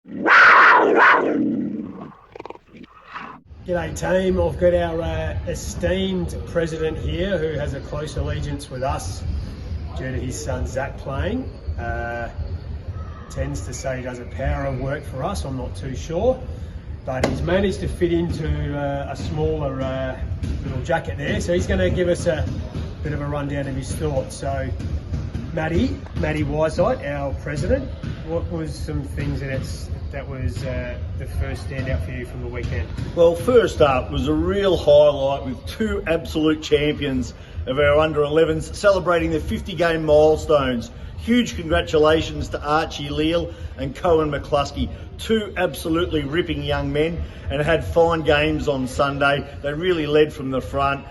G'day team, I've got our esteemed president here who has a close allegiance with us due to his son Zach playing. Tends to say he does a power of work for us, I'm not too sure. But he's managed to fit into a smaller little jacket there, so he's going to give us a bit of a rundown of his thoughts. So Matty Weisheit, our president, what was some things that was the first standout for you from the weekend? Well, first up was a real highlight with two absolute champions of our under-11s celebrating their 50-game milestones. Huge congratulations to Archie Leal and Cohen McCluskey, two absolutely ripping young men, and had fine games on Sunday. They really led from the front,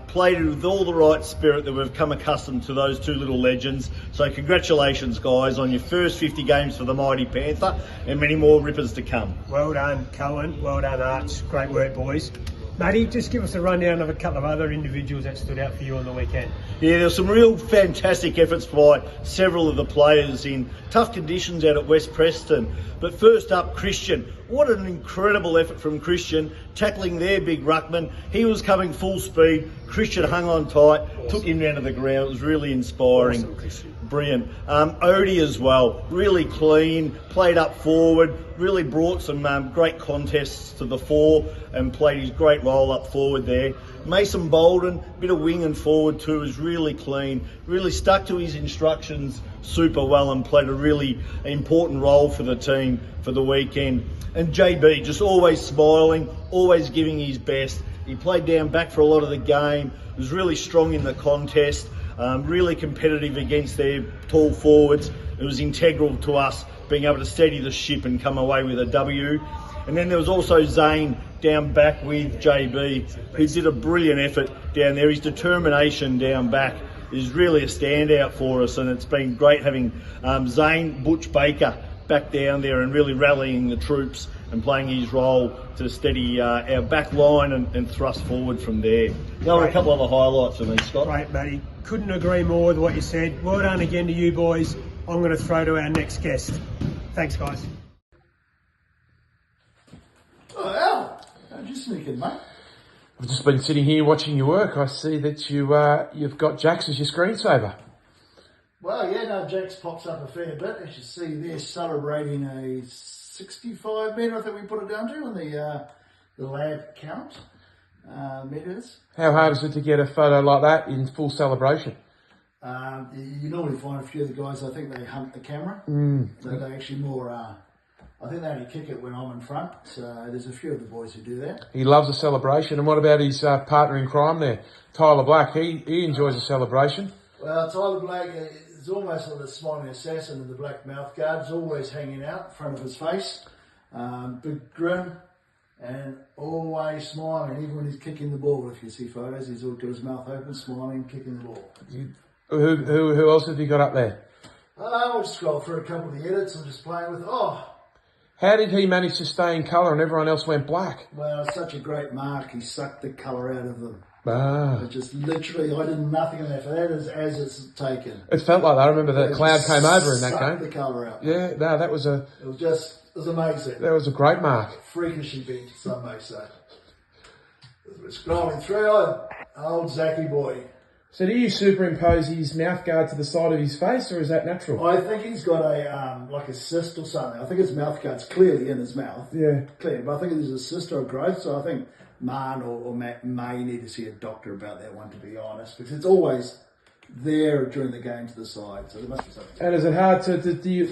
played with all the right spirit that we've come accustomed to those two little legends. So congratulations guys on your first 50 games for the mighty Panther, and many more rippers to come. Well done Cohen, well done Arch, great work boys. Matty, just give us a rundown of a couple of other individuals that stood out for you on the weekend. Yeah, there were some real fantastic efforts by several of the players in tough conditions out at West Preston. But first up, Christian. What an incredible effort from Christian, tackling their big ruckman. He was coming full speed. Christian hung on tight, took him down to the ground. It was really inspiring. Awesome, Brilliant. Odie as well, really clean, played up forward, really brought some great contests to the fore and played his great role up forward there. Mason Bolden, bit of wing and forward too, was really clean, really stuck to his instructions super well and played a really important role for the team for the weekend. And JB, just always smiling, always giving his best. He played down back for a lot of the game, was really strong in the contest, really competitive against their tall forwards. It was integral to us being able to steady the ship and come away with a W. And then there was also Zane down back with JB, who did a brilliant effort down there. His determination down back is really a standout for us, and it's been great having Zane Butch Baker back down there and really rallying the troops and playing his role to steady our back line and thrust forward from there. There were a couple of other highlights for me, Scott. Great, Matty. Couldn't agree more with what you said. Well done again to you boys. I'm going to throw to our next guest. Thanks, guys. Oh, Al, how'd you sneak in, mate? I've just been sitting here watching your work. I see that you've got Jax as your screensaver. Well, yeah, no, Jax pops up a fair bit. As you see, they're celebrating a 65 metre, I think we put it down to, on the lab count metres. How hard is it to get a photo like that in full celebration? You normally find a few of the guys, I think they hunt the camera. So they actually more, I think they only kick it when I'm in front. So there's a few of the boys who do that. He loves a celebration. And what about his partner in crime there, Tyler Black? He enjoys a celebration. Well, Tyler Black is almost like the smiling assassin of the black mouth guard. He's always hanging out in front of his face. Big grin and always smiling. Even when he's kicking the ball, if you see photos, he's always got his mouth open, smiling, kicking the ball. Who else have you got up there? We'll scroll through a couple of the edits I'm just playing with. How did he manage to stay in colour and everyone else went black? Well, it's such a great mark. He sucked the colour out of them. Ah. It just literally, I did nothing in that. For that is as it's taken. It felt like that. I remember the cloud came over in that game. game. The colour out. Yeah, no, that was a... It was amazing. That was a great mark. Freakishly beat, some may say. We're scrolling through, old Zachy boy. So do you superimpose his mouth guard to the side of his face, or is that natural? I think he's got a like a cyst or something. I think his mouth guard's clearly in his mouth. Yeah. Clear, but I think there's a cyst or a growth, so I think Man or Matt may need to see a doctor about that one, to be honest, because it's always there during the game to the side, so there must be something. And is it hard to do you,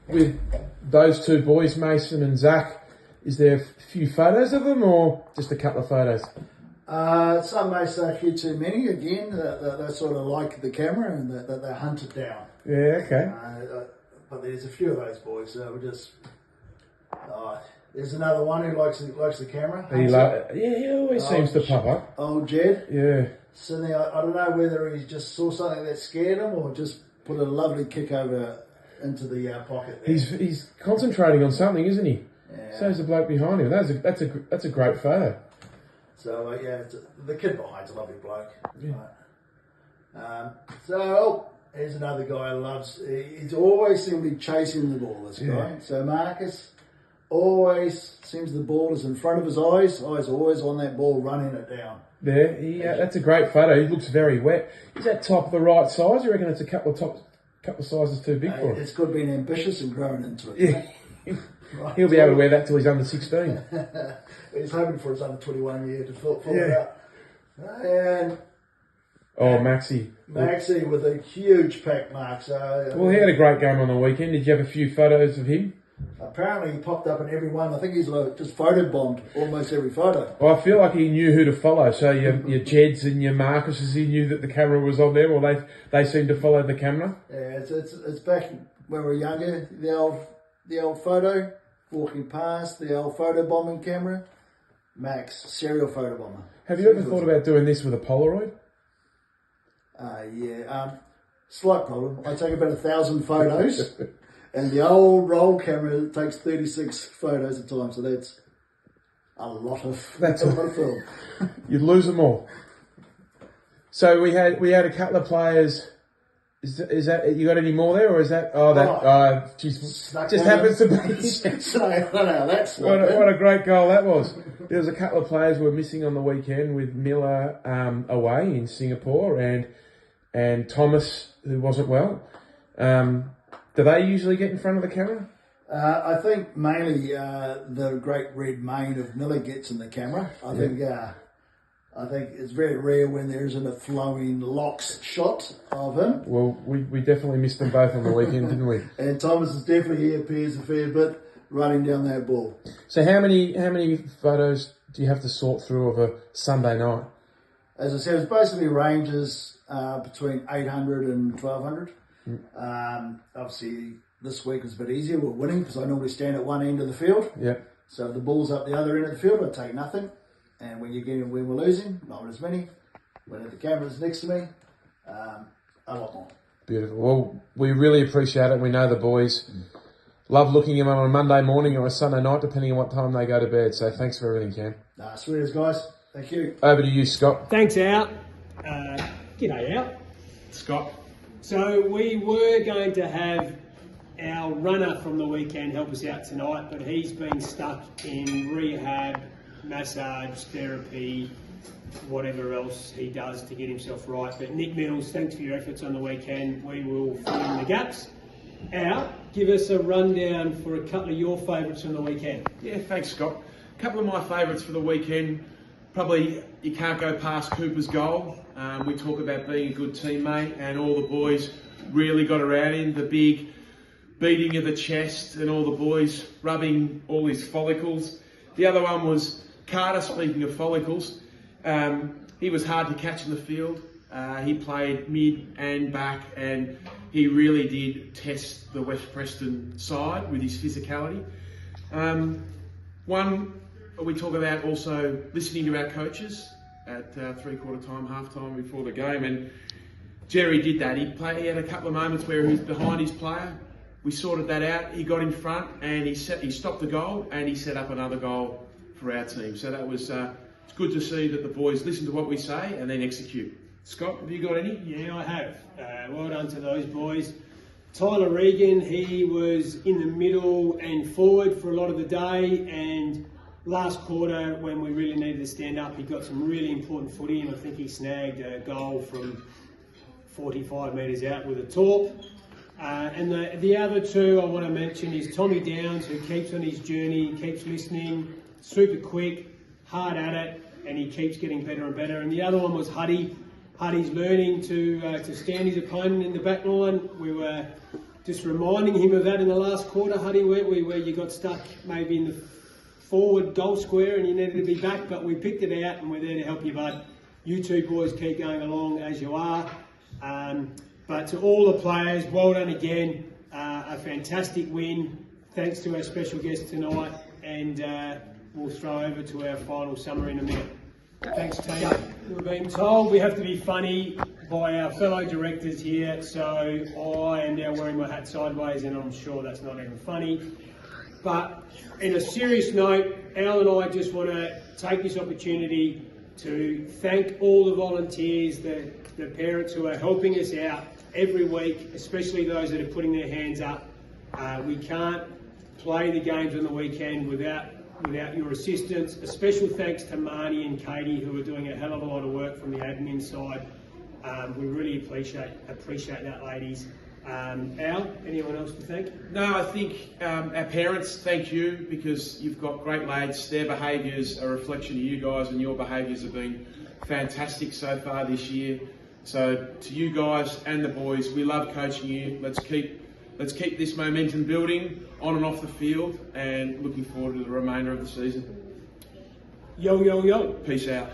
with those two boys, Mason and Zach, is there a few photos of them or just a couple of photos? Some may say a few too many. Again, they sort of like the camera and that they hunt it down. Yeah, okay. But there's a few of those boys. We're just... there's another one who likes the camera. He always seems to pop up. Old Jed. Yeah. So now, I don't know whether he just saw something that scared him or just put a lovely kick over into the pocket there. He's concentrating on something, isn't he? Yeah. So's the bloke behind him. That's a great photo. So yeah, the kid behind's a lovely bloke. Yeah. Here's another guy I loves. He's always seemed to be chasing the ball, this guy. So Marcus always seems the ball is in front of his eyes. Eyes always on that ball, running it down. There, that's a great photo. He looks very wet. Is that top the right size? You reckon it's a couple of sizes too big for him? It's good being ambitious and growing into it. Yeah. Right. He'll be able to wear that till he's under 16. He's hoping for his under 21 year to fill it out. And Maxi with a huge pack mark. So, well, he had a great game on the weekend. Did you have a few photos of him? Apparently he popped up in every one. I think he's just photobombed almost every photo. Well, I feel like he knew who to follow. So your Jeds and your Marcuses, he knew that the camera was on them, or they seemed to follow the camera. Yeah, it's back when we were younger. The old photo, walking past, the old photobombing camera. Max, serial photobomber. Have you ever thought about doing this with a Polaroid? Slight problem. I take about 1,000 photos, and the old roll camera takes 36 photos a time. So that's a lot of film. You'd lose them all. So we had a couple of players. Is that you got any more there, or is that just happens to be? What a great goal that was. There was a couple of players who were missing on the weekend with Miller away in Singapore and Thomas, who wasn't well. Do they usually get in front of the camera? I think mainly the great red mane of Miller gets in the camera. I think it's very rare when there isn't a flowing locks shot of him. Well, we definitely missed them both on the weekend, didn't we? And Thomas is definitely here, appears a fair bit, running down that ball. So how many photos do you have to sort through of a Sunday night? As I said, it's basically ranges between 800 and 1,200. Obviously, this week was a bit easier. We're winning because I normally stand at one end of the field. Yeah. So if the ball's up the other end of the field, I take nothing. And when we're losing, not as many. When the camera's next to me, a lot more. Beautiful. Well, we really appreciate it. We know the boys love looking at them on a Monday morning or a Sunday night, depending on what time they go to bed. So thanks for everything, Cam. Sweet as guys. Thank you. Over to you, Scott. Thanks, Al. G'day, Al. Scott. So we were going to have our runner from the weekend help us out tonight, but he's been stuck in rehab, massage, therapy, whatever else he does to get himself right. But Nick Mills, thanks for your efforts on the weekend. We will fill in the gaps. Al, give us a rundown for a couple of your favourites from the weekend. Yeah, thanks, Scott. A couple of my favourites for the weekend. Probably you can't go past Cooper's goal. We talk about being a good teammate, and all the boys really got around him. The big beating of the chest and all the boys rubbing all his follicles. The other one was Carter, speaking of follicles. He was hard to catch in the field. He played mid and back, and he really did test the West Preston side with his physicality. One, we talk about also listening to our coaches at three-quarter time, half-time before the game, and Jerry did that. He had a couple of moments where he was behind his player. We sorted that out. He got in front and he stopped the goal, and he set up another goal for our team. So that was it's good to see that the boys listen to what we say and then execute. Scott, have you got any? Yeah, I have. Well done to those boys. Tyler Regan, he was in the middle and forward for a lot of the day, and last quarter when we really needed to stand up, he got some really important footy, and I think he snagged a goal from 45 metres out with a torp. And the other two I want to mention is Tommy Downs, who keeps on his journey, keeps listening, super quick, hard at it, and he keeps getting better and better. And the other one was Huddy. Huddy's learning to stand his opponent in the back line. We were just reminding him of that in the last quarter, Huddy, weren't we, where you got stuck maybe in the forward goal square and you needed to be back, but we picked it out and we're there to help you, bud. You two boys keep going along as you are. But to all the players, well done again. A fantastic win. Thanks to our special guest tonight, and we'll throw over to our final summary in a minute. Thanks, team. We've been told we have to be funny by our fellow directors here, so I am now wearing my hat sideways, and I'm sure that's not even funny. But in a serious note, Al and I just want to take this opportunity to thank all the volunteers, the parents who are helping us out every week, especially those that are putting their hands up. We can't play the games on the weekend without your assistance. A special thanks to Marnie and Katie, who are doing a hell of a lot of work from the admin side. We really appreciate that, ladies. Al, anyone else to thank? No, I think our parents, thank you, because you've got great lads. Their behaviours are a reflection of you guys, and your behaviours have been fantastic so far this year. So to you guys and the boys, we love coaching you. Let's keep this momentum building on and off the field, and looking forward to the remainder of the season. Yo, yo, yo. Peace out.